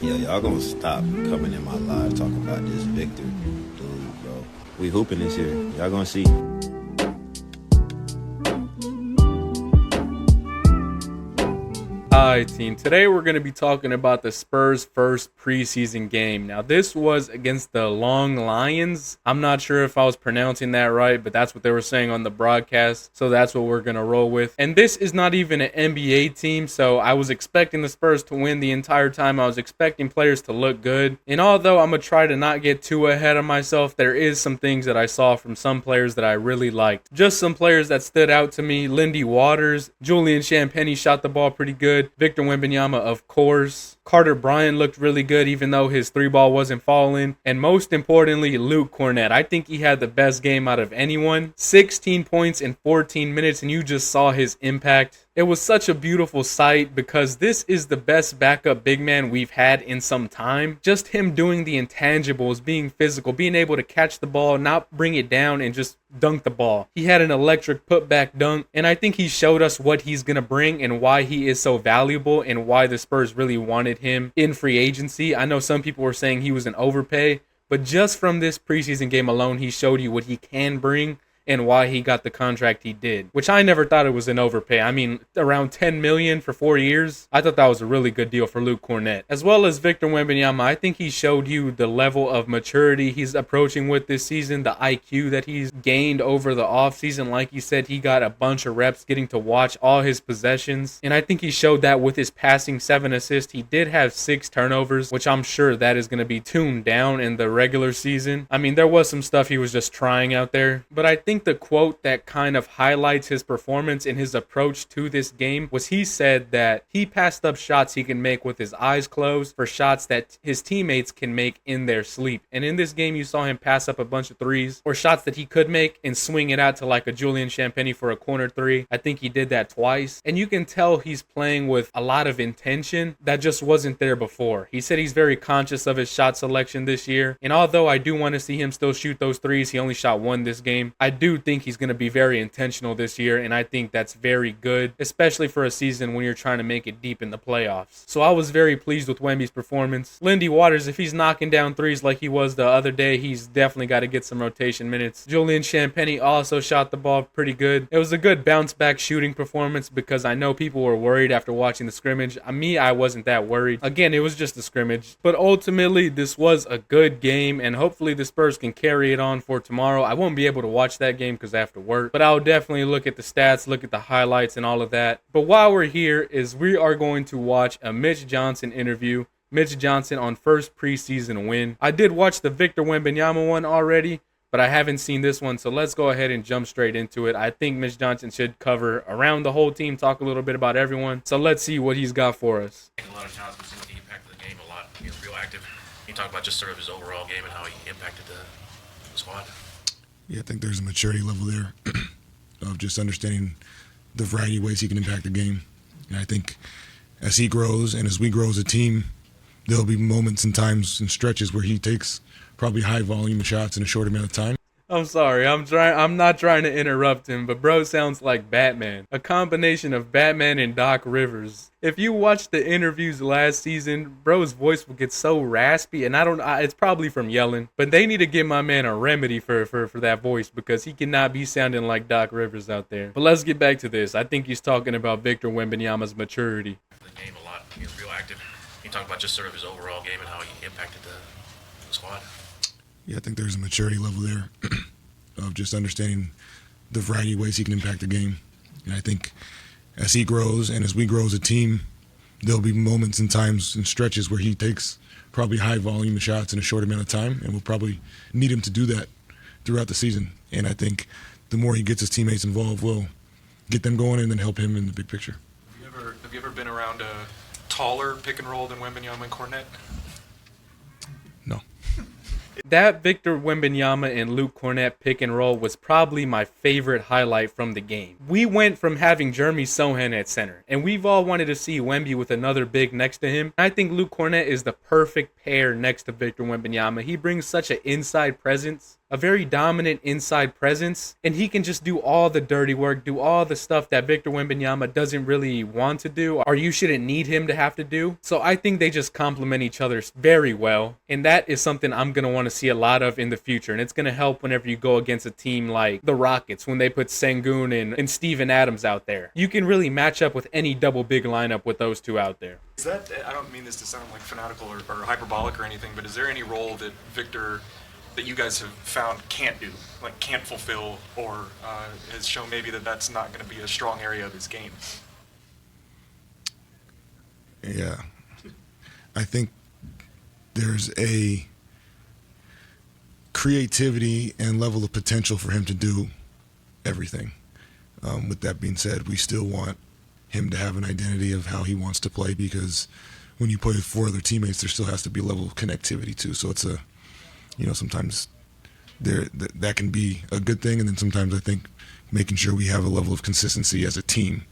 Yeah, y'all gonna stop coming in my live talking about this Victor dude, bro. We hooping this year. Y'all gonna see. Hi team, today we're going to be talking about the Spurs' first preseason game. Now this was against the Long Lions. I'm not sure if I was pronouncing that right, but that's what they were saying on the broadcast, so that's what we're going to roll with. And this is not even an NBA team, so I was expecting the Spurs to win the entire time. I was expecting players to look good. And although I'm going to try to not get too ahead of myself, there is some things that I saw from some players that I really liked. Just some players that stood out to me. Lindy Waters, Julian Champagnie shot the ball pretty good. Victor Wembanyama, of course. Carter Bryant looked really good, even though his three ball wasn't falling. And most importantly, Luke Kornet. I think he had the best game out of anyone. 16 points in 14 minutes, and you just saw his impact. It was such a beautiful sight because this is the best backup big man we've had in some time. Just him doing the intangibles, being physical, being able to catch the ball, not bring it down and just dunk the ball. He had an electric putback dunk, and I think he showed us what he's going to bring and why he is so valuable and why the Spurs really wanted him in free agency. I know some people were saying he was an overpay, but just from this preseason game alone, he showed you what he can bring and why he got the contract he did, which I never thought it was an overpay. I mean, around $10 million for 4 years. I thought that was a really good deal for Luke Kornet. As well as Victor Wembanyama, I think he showed you the level of maturity he's approaching with this season, the IQ that he's gained over the offseason. Like you said, he got a bunch of reps getting to watch all his possessions, and I think he showed that with his passing 7 assists. He did have 6 turnovers, which I'm sure that is going to be tuned down in the regular season. I mean, there was some stuff he was just trying out there, but I think the quote that kind of highlights his performance and his approach to this game was he said that he passed up shots he can make with his eyes closed for shots that his teammates can make in their sleep. And in this game, you saw him pass up a bunch of threes or shots that he could make and swing it out to like a Julian Champagnie for a corner three. I think he did that twice. And you can tell he's playing with a lot of intention that just wasn't there before. He said he's very conscious of his shot selection this year. And although I do want to see him still shoot those threes, he only shot 1 this game. I do think he's going to be very intentional this year, and I think that's very good, especially for a season when you're trying to make it deep in the playoffs. So I was very pleased with Wemby's performance. Lindy Waters, if he's knocking down threes like he was the other day, he's definitely got to get some rotation minutes. Julian Champagnie also shot the ball pretty good. It was a good bounce back shooting performance because I know people were worried after watching the scrimmage. I wasn't that worried. Again, it was just a scrimmage, but ultimately this was a good game, and hopefully the Spurs can carry it on for tomorrow. I won't be able to watch that game because after work, but I'll definitely look at the stats, look at the highlights and all of that. But while we're here is we are going to watch a Mitch Johnson interview. Mitch Johnson on first preseason win. I did watch the Victor Wembanyama one already, but I haven't seen this one, so let's go ahead and jump straight into it. I think Mitch Johnson should cover around the whole team, talk a little bit about everyone. So let's see what he's got for us. A lot of times we've seen the impact of the game a lot. He's real active. Can you talk about just sort of his overall game and how he impacted the squad? Yeah, I think there's a maturity level there of just understanding the variety of ways he can impact the game. And I think as he grows and as we grow as a team, there'll be moments and times and stretches where he takes probably high volume shots in a short amount of time. I'm sorry, I'm not trying to interrupt him, but bro sounds like Batman. A combination of Batman and Doc Rivers. If you watched the interviews last season, bro's voice will get so raspy, and it's probably from yelling, but they need to give my man a remedy for that voice because he cannot be sounding like Doc Rivers out there. But let's get back to this. I think he's talking about Victor Wembanyama's maturity. The game a lot. He's real active. Can you talk about just sort of his overall game and how he impacted the squad? Yeah, I think there's a maturity level there of just understanding the variety of ways he can impact the game. And I think as he grows and as we grow as a team, there'll be moments and times and stretches where he takes probably high volume shots in a short amount of time, and we'll probably need him to do that throughout the season. And I think the more he gets his teammates involved, we'll get them going and then help him in the big picture. Have you ever been around a taller pick and roll than Wembanyama and Kornet? No. That Victor Wembanyama and Luke Kornet pick and roll was probably my favorite highlight from the game. We went from having Jeremy Sohan at center, and we've all wanted to see Wemby with another big next to him. I think Luke Kornet is the perfect pair next to Victor Wembanyama. He brings such an inside presence a very dominant inside presence, and he can just do all the dirty work, do all the stuff that Victor Wembanyama doesn't really want to do, or you shouldn't need him to have to do. So I think they just complement each other very well, and that is something I'm going to want to see a lot of in the future, and it's going to help whenever you go against a team like the Rockets when they put Sengun and Steven Adams out there. You can really match up with any double big lineup with those two out there. Is that, I don't mean this to sound like fanatical or hyperbolic or anything, but is there any role that Victor, that you guys have found can't do, like can't fulfill, or has shown maybe that that's not going to be a strong area of his game? Yeah. I think there's a creativity and level of potential for him to do everything. With that being said, we still want him to have an identity of how he wants to play, because when you play with four other teammates, there still has to be a level of connectivity too. So it's a, sometimes that can be a good thing, and then sometimes I think making sure we have a level of consistency as a team.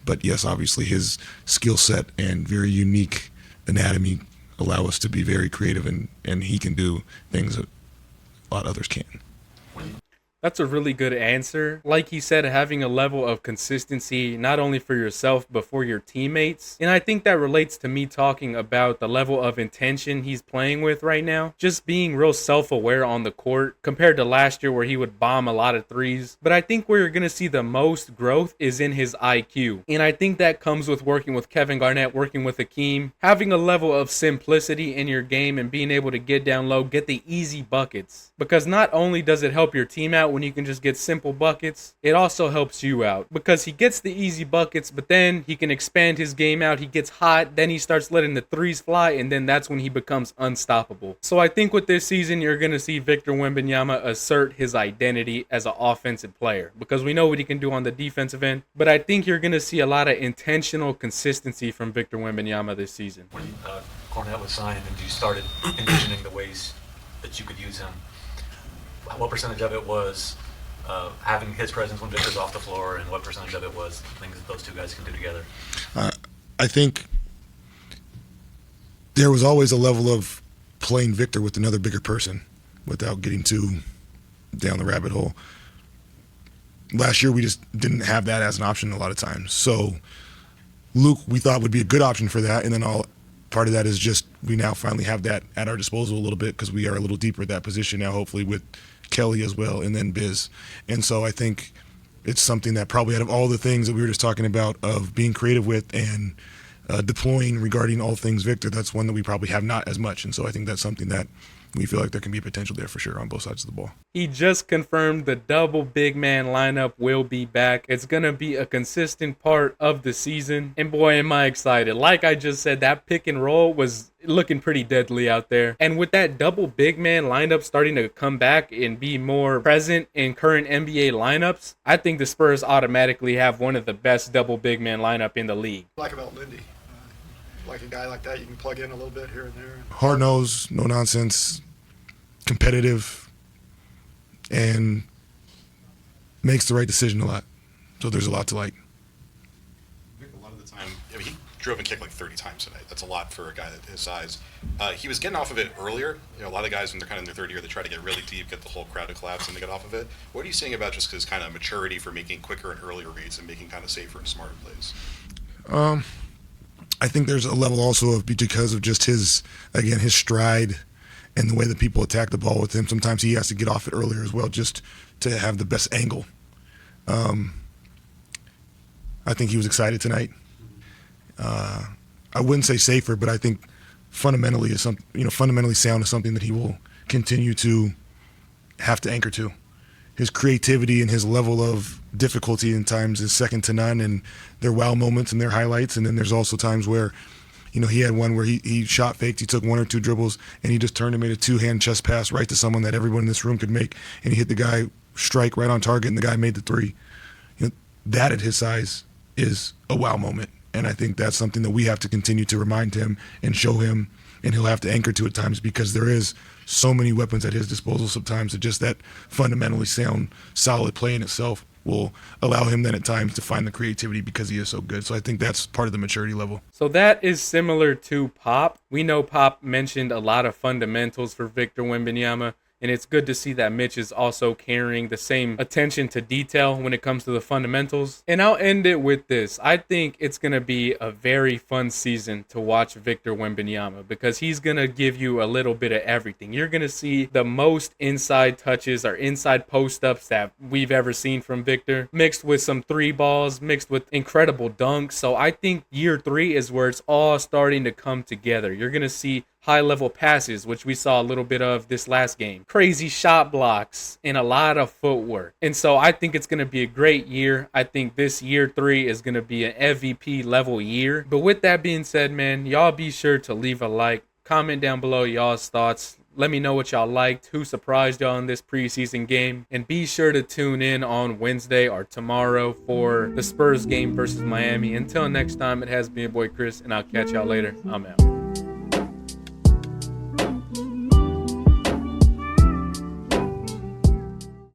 But yes, obviously his skill set and very unique anatomy allow us to be very creative, and he can do things that a lot of others can't. That's a really good answer. Like he said, having a level of consistency, not only for yourself, but for your teammates. And I think that relates to me talking about the level of intention he's playing with right now. Just being real self-aware on the court compared to last year where he would bomb a lot of threes. But I think where you're going to see the most growth is in his IQ. And I think that comes with working with Kevin Garnett, working with Hakeem, having a level of simplicity in your game and being able to get down low, get the easy buckets. Because not only does it help your team out when you can just get simple buckets, it also helps you out because he gets the easy buckets, but then he can expand his game out. He gets hot, then he starts letting the threes fly, and then that's when he becomes unstoppable. So I think with this season, you're going to see Victor Wembanyama assert his identity as an offensive player because we know what he can do on the defensive end, but I think you're going to see a lot of intentional consistency from Victor Wembanyama this season. When Cornette was signed and you started envisioning the ways that you could use him, what percentage of it was having his presence when Victor's off the floor, and what percentage of it was things that those two guys can do together? I think there was always a level of playing Victor with another bigger person without getting too down the rabbit hole. Last year, we just didn't have that as an option a lot of times. So Luke, we thought would be a good option for that, and then part of that is just we now finally have that at our disposal a little bit because we are a little deeper at that position now, hopefully with Kelly as well, and then Biz. And so I think it's something that probably out of all the things that we were just talking about of being creative with and deploying regarding all things Victor, that's one that we probably have not as much. And so I think that's something that we feel like there can be potential there for sure on both sides of the ball. He just confirmed the double big man lineup will be back. It's going to be a consistent part of the season. And boy, am I excited. Like I just said, that pick and roll was looking pretty deadly out there. And with that double big man lineup starting to come back and be more present in current NBA lineups, I think the Spurs automatically have one of the best double big man lineup in the league. Like about Lindy. Like a guy like that, you can plug in a little bit here and there. Hard nosed, no nonsense, competitive, and makes the right decision a lot. So there's a lot to like. I think a lot of the time, he drove and kicked like 30 times tonight. That's a lot for a guy his size. He was getting off of it earlier. A lot of guys when they're kind of in their third year, they try to get really deep, get the whole crowd to collapse, and they get off of it. What are you saying about just his kind of maturity for making quicker and earlier reads and making kind of safer and smarter plays? I think there's a level also of because of just his stride and the way that people attack the ball with him. Sometimes he has to get off it earlier as well just to have the best angle. I think he was excited tonight. I wouldn't say safer, but I think fundamentally sound is something that he will continue to have to anchor to. His creativity and his level of difficulty in times is second to none, and their wow moments and their highlights. And then there's also times where, he had one where he shot faked, he took one or two dribbles, and he just turned and made a two-hand chest pass right to someone that everyone in this room could make, and he hit the guy strike right on target, and the guy made the three. That at his size is a wow moment, and I think that's something that we have to continue to remind him and show him, and he'll have to anchor to at times because there is so many weapons at his disposal sometimes that just that fundamentally sound, solid play in itself will allow him then at times to find the creativity because he is so good. So I think that's part of the maturity level. So that is similar to Pop. We know Pop mentioned a lot of fundamentals for Victor Wembanyama. And it's good to see that Mitch is also carrying the same attention to detail when it comes to the fundamentals. And I'll end it with this. I think it's going to be a very fun season to watch Victor Wembanyama because he's going to give you a little bit of everything. You're going to see the most inside touches or inside post-ups that we've ever seen from Victor, mixed with some three balls, mixed with incredible dunks. So I think year 3 is where it's all starting to come together. You're going to see high-level passes, which we saw a little bit of this last game, crazy shot blocks, and a lot of footwork. And so I think it's going to be a great year. I think this year 3 is going to be an MVP level year. But with that being said, man, y'all be sure to leave a like, comment down below y'all's thoughts. Let me know what y'all liked, who surprised y'all in this preseason game, and be sure to tune in on Wednesday or tomorrow for the Spurs game versus Miami. Until next time, it has been your boy Chris, and I'll catch y'all later. I'm out.